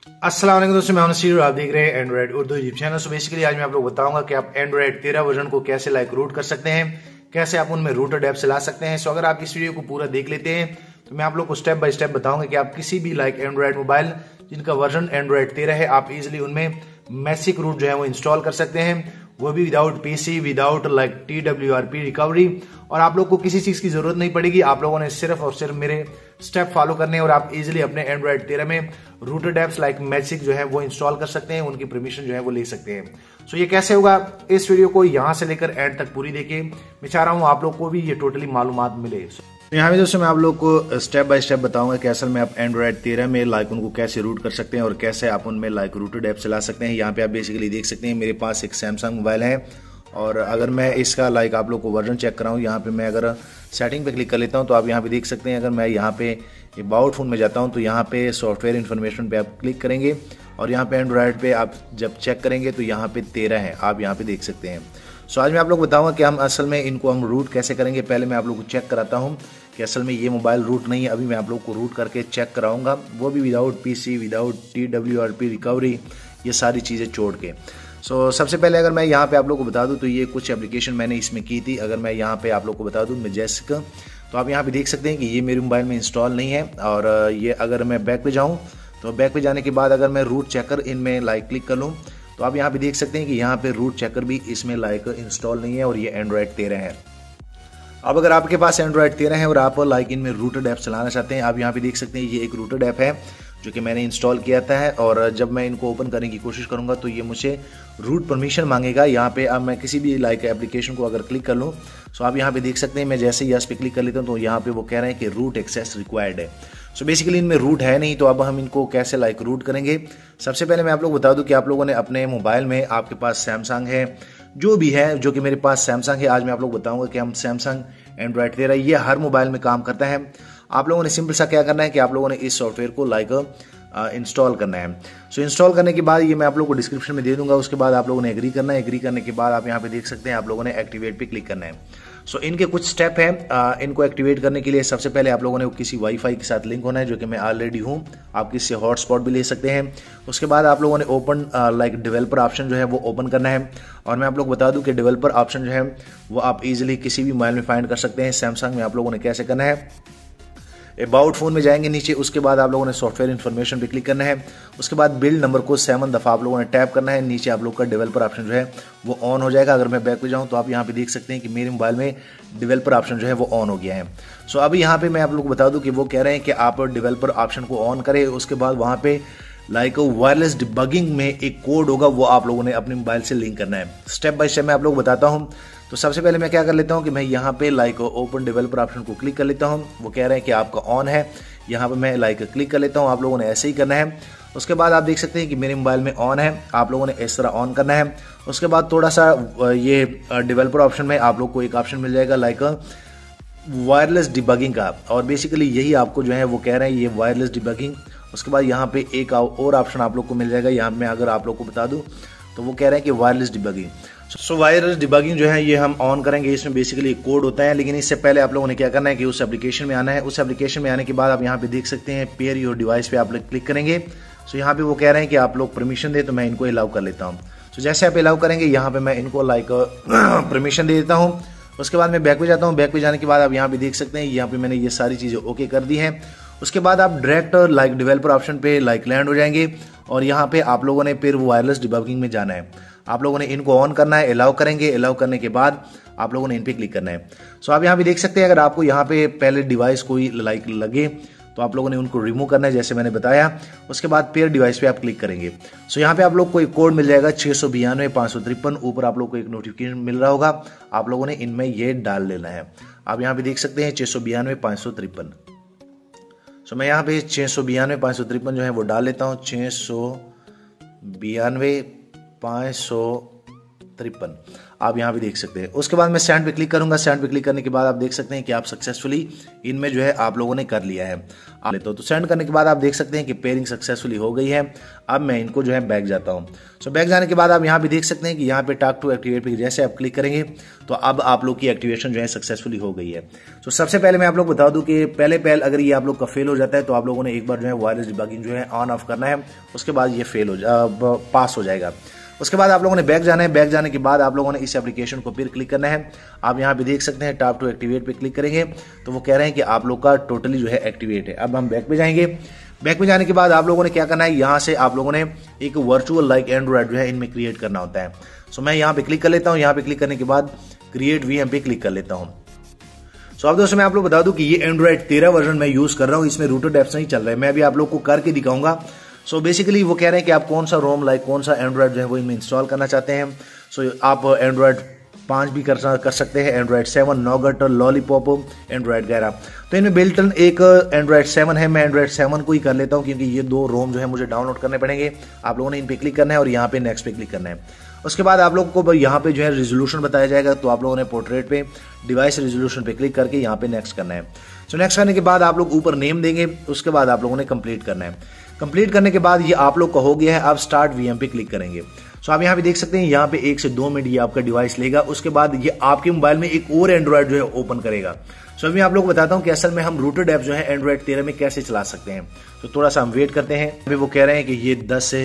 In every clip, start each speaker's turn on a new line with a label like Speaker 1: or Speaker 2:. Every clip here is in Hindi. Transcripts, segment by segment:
Speaker 1: अस्सलाम वालेकुम दोस्तों, मैं नसीर और आप देख रहे हैं Android Urdu YouTube channel. So basically आज मैं आप लोग बताऊंगा कि आप एंड्रॉइड 13 वर्जन को कैसे रूट कर सकते हैं, कैसे आप उनमें रूटर ऐप चला सकते हैं। सो अगर आप इस वीडियो को पूरा देख लेते हैं तो मैं आप लोग को स्टेप बाय स्टेप बताऊंगा कि आप किसी भी एंड्रॉइड मोबाइल जिनका वर्जन एंड्रॉइड 13 है, आप इजिली उनमें मैसिक रूट जो है वो इंस्टॉल कर सकते हैं, वो भी without PC, without TWRP recovery. और आप लोग को किसी चीज की जरूरत नहीं पड़ेगी, आप लोगों ने सिर्फ और सिर्फ मेरे स्टेप फॉलो करने हैं और आप इजिली अपने एंड्रॉइड 13 में रूटेड एप्स मैजिक जो है वो इंस्टॉल कर सकते हैं, उनकी परमिशन जो है वो ले सकते हैं। सो ये कैसे होगा, इस वीडियो को यहां से लेकर एंड तक पूरी देखें। मैं चाह रहा हूं आप लोग को भी ये टोटली मालूमात मिले। यहाँ पे दोस्तों मैं आप लोग को स्टेप बाय स्टेप बताऊंगा कि असल में आप एंड्रॉइड 13 में उनको कैसे रूट कर सकते हैं और कैसे आप उनमें रूटेड ऐप चला सकते हैं। यहाँ पे आप बेसिकली देख सकते हैं मेरे पास एक सैमसंग मोबाइल है और अगर मैं इसका आप लोग को वर्जन चेक कराऊँ, यहाँ पे मैं अगर सेटिंग पे क्लिक कर लेता हूँ तो आप यहाँ पे देख सकते हैं। अगर मैं यहाँ पे अबाउट फोन में जाता हूँ तो यहाँ पे सॉफ्टवेयर इन्फॉर्मेशन पे आप क्लिक करेंगे और यहाँ पे एंड्रॉइड पे आप जब चेक करेंगे तो यहाँ पे 13 है, आप यहाँ पे देख सकते हैं। सो आज मैं आप लोग बताऊंगा कि हम असल में इनको हम रूट कैसे करेंगे। पहले मैं आप लोग को चेक कराता हूँ कि असल में ये मोबाइल रूट नहीं है, अभी मैं आप लोग को रूट करके चेक कराऊंगा, वो भी without PC, without TWRP recovery, ये सारी चीज़ें छोड़ के। सो सबसे पहले अगर मैं यहाँ पे आप लोग को बता दूँ तो ये कुछ एप्लीकेशन मैंने इसमें की थी। अगर मैं यहाँ पे आप लोग को बता दूँ मैजिक, तो आप यहाँ पे देख सकते हैं कि ये मेरे मोबाइल में इंस्टॉल नहीं है। और ये अगर मैं बैक पे जाऊँ तो बैक पे जाने के बाद अगर मैं रूट चेकर इनमें क्लिक कर लूँ तो आप यहाँ पे देख सकते हैं कि यहाँ पे रूट चेकर भी इसमें इंस्टॉल नहीं है और ये एंड्रॉइड 13 है। अब अगर आपके पास एंड्रॉइड 13 है और आप इनमें रूटेड ऐप चलाना चाहते हैं, आप यहाँ पे देख सकते हैं ये एक रूटेड ऐप है जो कि मैंने इंस्टॉल किया था है। और जब मैं इनको ओपन करने की कोशिश करूँगा तो ये मुझे रूट परमिशन मांगेगा। यहाँ पे अब मैं किसी भी एप्लीकेशन को अगर क्लिक कर लूँ तो आप यहाँ पे देख सकते हैं, मैं जैसे ही यस पे क्लिक कर लेता हूँ तो यहाँ पे वो कह रहे हैं कि रूट एक्सेस रिक्वायर्ड है। सो बेसिकली इनमें रूट है नहीं, तो अब हम इनको कैसे रूट करेंगे। सबसे पहले मैं आप लोग बता दूं कि आप लोगों ने अपने मोबाइल में, आपके पास सैमसंग है, जो भी है, जो कि मेरे पास सैमसंग है, आज मैं आप लोग बताऊंगा कि हम सैमसंग एंड्रॉइड 13 ये हर मोबाइल में काम करता है। आप लोगों ने सिंपल सा क्या करना है कि आप लोगों ने इस सॉफ्टवेयर को इंस्टॉल करना है। सो इंस्टॉल करने के बाद ये मैं आप लोगों को डिस्क्रिप्शन में दे दूंगा, उसके बाद आप लोगों ने एग्री करना है। एग्री करने के बाद आप यहाँ पे देख सकते हैं आप लोगों ने एक्टिवेट पे क्लिक करना है। सो इनके कुछ स्टेप हैं, इनको एक्टिवेट करने के लिए सबसे पहले आप लोगों ने किसी वाईफाई के साथ लिंक होना है, जो कि मैं ऑलरेडी हूँ। आप किसी हॉटस्पॉट भी ले सकते हैं। उसके बाद आप लोगों ने ओपन डेवलपर ऑप्शन जो है वो ओपन करना है। और मैं आप लोग बता दूं कि डेवलपर ऑप्शन जो है वो आप इजीली किसी भी मोबाइल में फाइंड कर सकते हैं। सैमसंग में आप लोगों ने कैसे करना है, अबाउट फोन में जाएंगे नीचे, उसके बाद आप लोगों ने सॉफ्टवेयर इन्फॉर्मेशन पे क्लिक करना है। उसके बाद बिल्ड नंबर को 7 दफ़ा आप लोगों ने टैप करना है। नीचे आप लोग का डेवलपर ऑप्शन जो है वो ऑन हो जाएगा। अगर मैं बैक पे जाऊं तो आप यहाँ पे देख सकते हैं कि मेरे मोबाइल में डेवलपर ऑप्शन जो है वो ऑन हो गया है। सो अभी यहाँ पे मैं आप लोग को बता दूं कि वो कह रहे हैं कि आप डेवलपर ऑप्शन को ऑन करें। उसके बाद वहाँ पे वायरलेस डिबगिंग में एक कोड होगा, वो आप लोगों ने अपने मोबाइल से लिंक करना है। स्टेप बाय स्टेप मैं आप लोग बताता हूँ। तो सबसे पहले मैं क्या कर लेता हूँ कि मैं यहाँ पे ओपन डेवलपर ऑप्शन को क्लिक कर लेता हूँ। वो कह रहे हैं कि आपका ऑन है, यहाँ पे मैं क्लिक कर लेता हूँ। आप लोगों ने ऐसे ही करना है। उसके बाद आप देख सकते हैं कि मेरे मोबाइल में ऑन है, आप लोगों ने इस तरह ऑन करना है। उसके बाद थोड़ा सा ये डेवलपर ऑप्शन में आप लोग को एक ऑप्शन मिल जाएगा वायरलेस डिबगिंग का, और बेसिकली यही आपको जो है वो कह रहे हैं, ये वायरलेस डिबगिंग। उसके बाद यहाँ पे एक और ऑप्शन आप लोग को मिल जाएगा, यहाँ में अगर आप लोग को बता दूं तो वो कह रहे हैं कि वायरलेस डिबगिंग। सो वायरलेस डिबगिंग जो है ये हम ऑन करेंगे। इसमें बेसिकली कोड होता है, लेकिन इससे पहले आप लोगों ने क्या करना है कि उस एप्लीकेशन में आना है। उस एप्लीकेशन में आने के बाद आप यहाँ पे देख सकते हैं पेयर योर डिवाइस पे आप क्लिक करेंगे। सो यहाँ पे वो कह रहे हैं कि आप लोग परमिशन दे, तो मैं इनको अलाउ कर लेता हूँ। सो जैसे आप अलाउ करेंगे यहाँ पे मैं इनको परमिशन दे देता हूँ। उसके बाद मैं बैक पे जाता हूँ। बैक पे जाने के बाद आप यहाँ पे देख सकते हैं यहाँ पे मैंने ये सारी चीज़ें ओके कर दी हैं। उसके बाद आप डायरेक्ट डेवलपर ऑप्शन पे लैंड हो जाएंगे और यहाँ पे आप लोगों ने फिर वायरलेस डिबगिंग में जाना है। आप लोगों ने इनको ऑन करना है, अलाउ करेंगे। अलाउ करने के बाद आप लोगों ने इन पे क्लिक करना है। सो आप यहाँ पे देख सकते हैं अगर आपको यहाँ पे पहले डिवाइस कोई लगे तो आप लोगों ने उनको रिमूव करना है, जैसे मैंने बताया। उसके बाद पेयर डिवाइस पे आप क्लिक करेंगे। सो यहाँ पे आप लोग को एक कोड मिल जाएगा 692-553। ऊपर आप लोग को एक नोटिफिकेशन मिल रहा होगा, आप लोगों ने इनमें ये डाल लेना है। आप यहाँ पे देख सकते हैं 692-553। सो मैं यहाँ पे 692-553 जो है वो डाल लेता हूँ। 692-553 53 आप यहाँ पे देख सकते हैं। उसके बाद मैं सेंड पे क्लिक करूंगा। सेंड पे क्लिक करने के बाद आप देख सकते हैं कि आप सक्सेसफुली इनमें जो है आप लोगों ने कर लिया है। आप लेते हो तो सेंड करने के बाद आप देख सकते हैं कि पेयरिंग सक्सेसफुली हो गई है। अब मैं इनको जो है बैक जाता हूँ। सो बैक जाने के बाद आप यहाँ पे देख सकते हैं कि यहाँ पे टॉक टू एक्टिवेट पे जैसे आप क्लिक करेंगे तो अब आप लोग की एक्टिवेशन जो है सक्सेसफुली हो गई है। तो सबसे पहले मैं आप लोग बता दूं कि पहले अगर ये आप लोग का फेल हो जाता है तो आप लोगों ने एक बार जो है वायरलेस डिबगिंग जो है ऑन ऑफ करना है, उसके बाद ये पास हो जाएगा। उसके बाद आप लोगों ने बैक जाना है। बैक जाने के बाद आप लोगों ने इस एप्लीकेशन को फिर क्लिक करना है। आप यहाँ पे देख सकते हैं टॉप टू एक्टिवेट पे क्लिक करेंगे तो वो कह रहे हैं कि आप लोग का टोटली जो है एक्टिवेट है। अब हम बैक पे जाएंगे। बैक में जाने के बाद आप लोगों ने क्या करना है, यहाँ से आप लोगों ने एक वर्चुअल लाइक एंड्रॉइड जो है इनमें क्रिएट करना होता है। सो मैं यहाँ पे क्लिक कर लेता हूँ। यहाँ पे क्लिक करने के बाद क्रिएट वीएम पे क्लिक कर लेता हूँ। सो अब दोस्तों मैं आप लोग बता दूं कि ये एंड्रॉइड 13 वर्जन मैं यूज कर रहा हूँ, इसमें रूटेड ऐप्स नहीं चल रहे। मैं अभी आप लोग को करके दिखाऊंगा। सो बेसिकली वो कह रहे हैं कि आप कौन सा रोम लाइक कौन सा एंड्रॉइड जो है वो इनमें इंस्टॉल करना चाहते हैं। सो आप एंड्रॉइड 5 भी कर सकते हैं, एंड्रॉइड 7, नॉगट, लॉलीपॉप, एंड्रॉइड 11। तो इनमें बिल्ट इन एक एंड्रॉइड 7 है। मैं एंड्रॉइड 7 को ही कर लेता हूँ क्योंकि ये 2 रोम जो है मुझे डाउनलोड करने पड़ेंगे। आप लोगों ने इन पे क्लिक करना है और यहाँ पे नेक्स्ट पे क्लिक करना है। उसके बाद आप लोगों को यहाँ पे जो है रेजोल्यूशन बताया जाएगा, तो आप लोगों ने पोर्ट्रेट पे डिवाइस रेजोल्यूशन पे क्लिक करके यहाँ पे नेक्स्ट करना है। सो नेक्स्ट करने के बाद आप लोग ऊपर नेम देंगे। उसके बाद आप लोगों ने कंप्लीट करना है। कंप्लीट करने के बाद ये आप लोग का हो गया है। आप स्टार्ट वीएम पे क्लिक करेंगे। सो आप यहाँ पे देख सकते हैं यहाँ पे 1 से 2 मिनट ये आपका डिवाइस लेगा। उसके बाद ये आपके मोबाइल में एक और एंड्रॉइड जो है ओपन करेगा। सो अभी आप लोग बताता हूँ कि असल में हम रूटेड ऐप जो है एंड्रॉइड 13 में कैसे चला सकते हैं। तो थोड़ा सा हम वेट करते हैं। अभी वो कह रहे हैं कि ये 10 से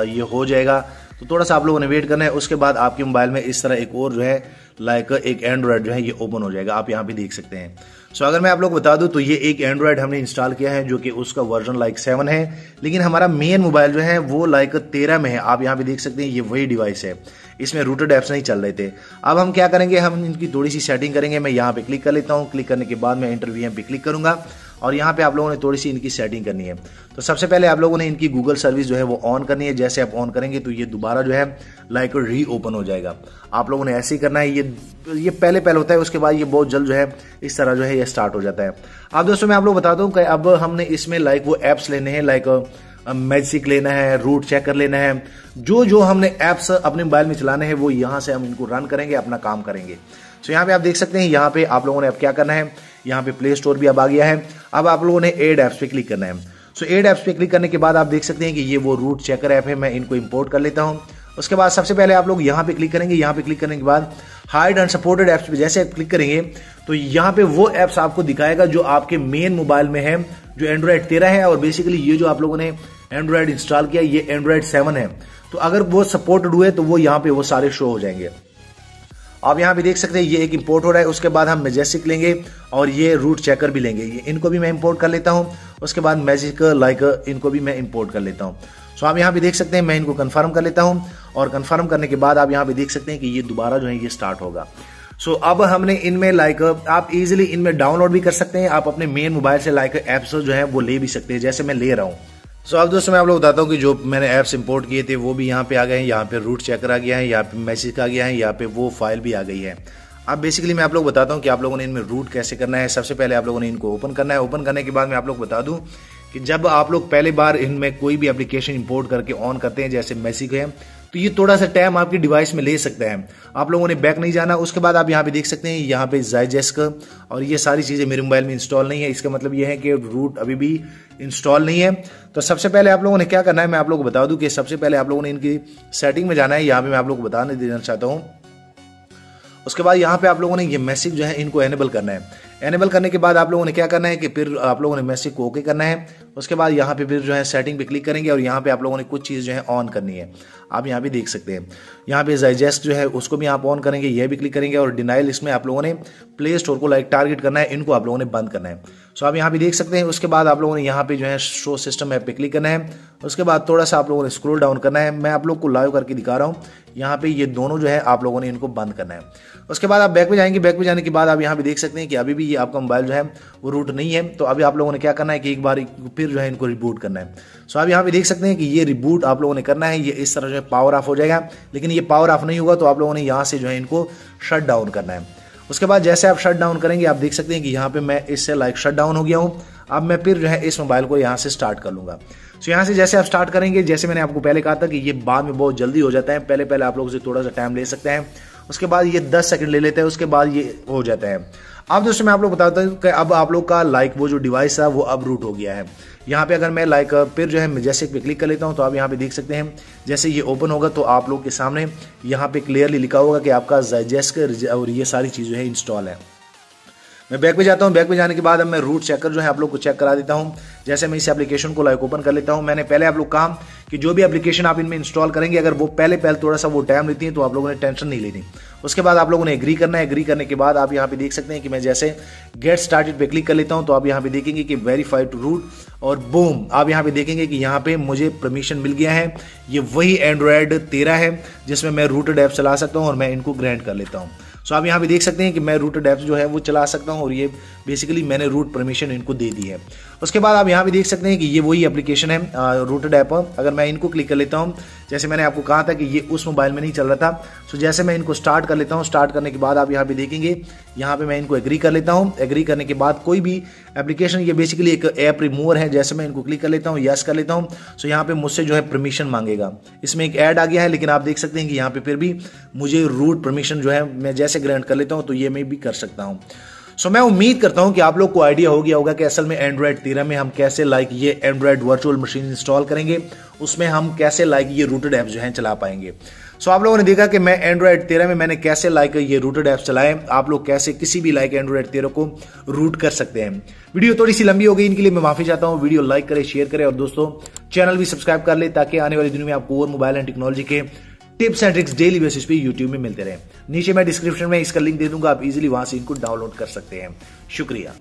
Speaker 1: ये हो जाएगा, तो थोड़ा सा आप लोगों ने वेट करना है। उसके बाद आपके मोबाइल में इस तरह एक और जो है लाइक एक एंड्रॉइड जो है ये ओपन हो जाएगा। आप यहाँ पे देख सकते हैं। सो अगर मैं आप लोग बता दूं तो ये एक एंड्रॉइड हमने इंस्टॉल किया है जो कि उसका वर्जन लाइक 7 है, लेकिन हमारा मेन मोबाइल जो है वो लाइक 13 में है। आप यहाँ पे देख सकते हैं ये वही डिवाइस है, इसमें रूटेड ऐप्स नहीं चल रहे थे। अब हम क्या करेंगे, हम इनकी थोड़ी सी सेटिंग करेंगे। मैं यहाँ पे क्लिक कर लेता हूँ। क्लिक करने के बाद मैं एंटर वीएम पे क्लिक करूंगा और यहाँ पे आप लोगों ने थोड़ी सी इनकी सेटिंग करनी है। तो सबसे पहले आप लोगों ने इनकी गूगल सर्विस जो है वो ऑन करनी है। जैसे आप ऑन करेंगे तो ये दोबारा जो है लाइक री ओपन हो जाएगा। आप लोगों ने ऐसे ही करना है। ये पहले होता है, उसके बाद ये बहुत जल्द जो है इस तरह जो है ये स्टार्ट हो जाता है। अब दोस्तों मैं आप लोग बताता हूँ कि अब हमने इसमें लाइक वो एप्स लेने हैं, लाइक मैजिक लेना है, रूट चेकर लेना है। जो हमने एप्स अपने मोबाइल में चलाने हैं वो यहाँ से हम इनको रन करेंगे, अपना काम करेंगे। सो यहाँ पे आप देख सकते हैं, यहाँ पे आप लोगों ने अब क्या करना है, यहाँ पे प्ले स्टोर भी अब आ गया है। अब आप लोगों ने एड एप्स पे क्लिक करना है। सो एड एप्स पे क्लिक करने के बाद आप देख सकते हैं कि ये वो रूट चेकर ऐप है। मैं इनको इंपोर्ट कर लेता हूँ। उसके बाद सबसे पहले आप लोग यहाँ पे क्लिक करेंगे। यहाँ पे क्लिक करने के बाद हाइड अनसपोर्टेड एप्स पे जैसे आप क्लिक करेंगे तो यहाँ पे वो एप्स आपको दिखाएगा जो आपके मेन मोबाइल में है, जो एंड्रॉइड 13 है। और बेसिकली ये जो आप लोगों ने एंड्रॉइड इंस्टॉल किया ये एंड्रॉइड 7 है। तो अगर वो सपोर्टेड हुए तो वो यहाँ पे वो सारे शो हो जाएंगे। आप यहाँ पे देख सकते हैं ये एक इंपोर्ट हो रहा है। उसके बाद हम मैजेस्टिक लेंगे और ये रूट चेकर भी लेंगे। इनको भी मैं इंपोर्ट कर लेता हूँ। उसके बाद मैजिक लाइक इनको भी मैं इंपोर्ट कर लेता हूँ। सो आप यहाँ पे देख सकते हैं, मैं इनको कंफर्म कर लेता हूँ और कंफर्म करने के बाद आप यहाँ पे देख सकते हैं कि ये दोबारा जो है ये स्टार्ट होगा। सो अब हमने इनमें लाइक आप इजीली इनमें डाउनलोड भी कर सकते हैं। आप अपने मेन मोबाइल से लाइक एप्स जो है वो ले भी सकते हैं, जैसे मैं ले रहा हूँ। सो अब दोस्तों मैं आप लोग बताता हूँ कि जो मैंने ऐप्स इंपोर्ट किए थे वो भी यहाँ पे आ गए हैं। यहाँ पे रूट चेकर आ गया है, यहाँ पे मैजिक आ गया है, यहाँ पे वो फाइल भी आ गई है। अब बेसिकली मैं आप लोग बताता हूँ कि आप लोगों ने इनमें रूट कैसे करना है। सबसे पहले आप लोगों ने इनको ओपन करना है। ओपन करने के बाद मैं आप लोग बता दूँ कि जब आप लोग पहले बार इनमें कोई भी एप्लीकेशन इंपोर्ट करके ऑन करते हैं, जैसे मैजिक है, तो ये थोड़ा सा टाइम आपकी डिवाइस में ले सकता है। आप लोगों ने बैक नहीं जाना। उसके बाद आप यहाँ पे देख सकते हैं, यहाँ पे ज़ाइजेस्क और ये सारी चीज़ें मेरे मोबाइल में इंस्टॉल नहीं है। इसका मतलब ये है कि रूट अभी भी इंस्टॉल नहीं है। तो सबसे पहले आप लोगों ने क्या करना है, मैं आप लोगों को बता दूं कि सबसे पहले आप लोगों ने इनकी सेटिंग में जाना है। यहाँ पे मैं आप लोगों को बताने देना चाहता हूँ। उसके बाद यहाँ पे आप लोगों ने ये मैसेज जो है इनको एनेबल करना है। एनेबल करने के बाद आप लोगों ने क्या करना है कि फिर आप लोगों ने मैसेज को ओके करना है। उसके बाद यहाँ पे फिर जो है सेटिंग पे क्लिक करेंगे और यहाँ पे आप लोगों ने कुछ चीज़ जो है ऑन करनी है। आप यहाँ पे देख सकते हैं, यहाँ पे ज़ाइजेस्ट जो है उसको भी आप ऑन करेंगे, यह भी क्लिक करेंगे। और डिनाइल इसमें आप लोगों ने प्ले स्टोर को लाइक टारगेट करना है, इनको आप लोगों ने बंद करना है। सो आप यहाँ पे देख सकते हैं। उसके बाद आप लोगों ने यहाँ पे जो है शो सिस्टम ऐप पे क्लिक करना है। उसके बाद थोड़ा सा आप लोगों ने स्क्रॉल डाउन करना है। मैं आप लोग को लाइव करके दिखा रहा हूँ। यहाँ पे ये दोनों जो है आप लोगों ने इनको बंद करना है। उसके बाद आप बैक पे जाएंगे। बैक पे जाने के बाद आप यहाँ पे देख सकते हैं कि अभी भी ये आपका मोबाइल जो है वो रूट नहीं है। तो अभी आप लोगों ने क्या करना है कि एक बार फिर जो है इनको रिबूट करना है। सो आप यहाँ पे देख सकते हैं कि ये रिबूट आप लोगों ने करना है। ये इस तरह जो है पावर ऑफ हो जाएगा, लेकिन ये पावर ऑफ नहीं होगा। तो आप लोगों ने यहाँ से जो है इनको शट डाउन करना है। उसके बाद जैसे आप शट डाउन करेंगे आप देख सकते हैं कि यहाँ पे मैं इससे लाइक शट डाउन हो गया हूँ। अब मैं फिर जो है इस मोबाइल को यहाँ से स्टार्ट कर लूँगा। सो यहाँ से जैसे आप स्टार्ट करेंगे, जैसे मैंने आपको पहले कहा था कि ये बाद में बहुत जल्दी हो जाता है, पहले आप लोगों से थोड़ा सा टाइम ले सकते हैं, उसके बाद ये 10 सेकंड ले लेते हैं, उसके बाद ये हो जाता है। अब दोस्तों मैं आप लोग बताता हूँ कि अब आप लोग का वो जो डिवाइस है वो अब रूट हो गया है। यहाँ पे अगर मैं फिर जो है जैसे पे क्लिक कर लेता हूँ तो आप यहाँ पे देख सकते हैं, जैसे ये ओपन होगा तो आप लोग के सामने यहाँ पे क्लियरली लिखा होगा कि आपका zydesk और ये सारी चीज़ें है इंस्टॉल है। मैं बैक पे जाता हूँ, बैक पे जाने के बाद अब मैं रूट चेकर जो है आप लोग को चेक करा देता हूँ। जैसे मैं इस एप्लीकेशन को ओपन कर लेता हूँ, मैंने पहले आप लोग कहा कि जो भी एप्लीकेशन आप इनमें इंस्टॉल करेंगे अगर वो पहले थोड़ा सा वो टाइम लेती है तो आप लोगों ने टेंशन नहीं लेनी। उसके बाद आप लोगों ने एग्री करना है। एग्री करने के बाद आप यहाँ पे देख सकते हैं कि मैं जैसे गेट स्टार्टेड पे क्लिक कर लेता हूँ तो आप यहाँ पे देखेंगे कि वेरीफाई टू रूट, और बूम आप यहाँ पे देखेंगे कि यहाँ पे मुझे परमिशन मिल गया है। ये वही एंड्रॉयड 13 है जिसमें मैं रूटेड ऐप चला सकता हूँ और मैं इनको ग्रांट कर लेता हूँ। सो आप यहाँ पे देख सकते हैं कि मैं रूटेड ऐप्स जो है वो चला सकता हूँ और ये बेसिकली मैंने रूट परमिशन इनको दे दी है। उसके बाद आप यहाँ पे देख सकते हैं कि ये वही एप्लीकेशन है रूटेड ऐप। अगर मैं इनको क्लिक कर लेता हूँ, जैसे मैंने आपको कहा था कि ये उस मोबाइल में नहीं चल रहा था, सो जैसे मैं इनको स्टार्ट कर लेता हूँ, स्टार्ट करने के बाद आप यहाँ पे देखेंगे यहाँ पे मैं इनको एग्री कर लेता हूँ। एग्री करने के बाद कोई भी एप्लीकेशन, ये बेसिकली एक ऐप रिमूवर है, जैसे मैं इनको क्लिक कर लेता हूँ, यस कर लेता हूँ, सो यहाँ पे मुझसे जो है परमिशन मांगेगा। इसमें एक ऐड आ गया है लेकिन आप देख सकते हैं कि यहाँ पे फिर भी मुझे रूट परमिशन जो है मैं जैसे ग्रांट कर लेता हूँ तो ये मैं भी कर सकता हूँ। सो मैं उम्मीद करता हूं कि आप लोग को आइडिया हो गया होगा कि असल में एंड्रॉयड 13 में हम कैसे ये एंड्रॉयड वर्चुअल मशीन इंस्टॉल करेंगे, उसमें हम कैसे ये रूटेड ऐप्स जो हैं चला पाएंगे। सो आप लोगों ने देखा कि मैं एंड्रॉयड 13 में मैंने कैसे ये रूटेड ऐप्स चलाए। आप लोग कैसे किसी भी एंड्रॉयड 13 को रूट कर सकते हैं। वीडियो थोड़ी सी लंबी हो गई, इनके लिए मैं माफी चाहता हूं। वीडियो लाइक करें, शेयर करें और दोस्तों चैनल भी सब्सक्राइब कर ले ताकि आने वाले दिनों में आपको और मोबाइल एंड टेक्नोलॉजी के tips and tricks daily basis पे यूट्यूब में मिलते रहे। नीचे मैं डिस्क्रिप्शन में इसका लिंक दे दूंगा, आप इजीली वहां से इनको डाउनलोड कर सकते हैं। शुक्रिया।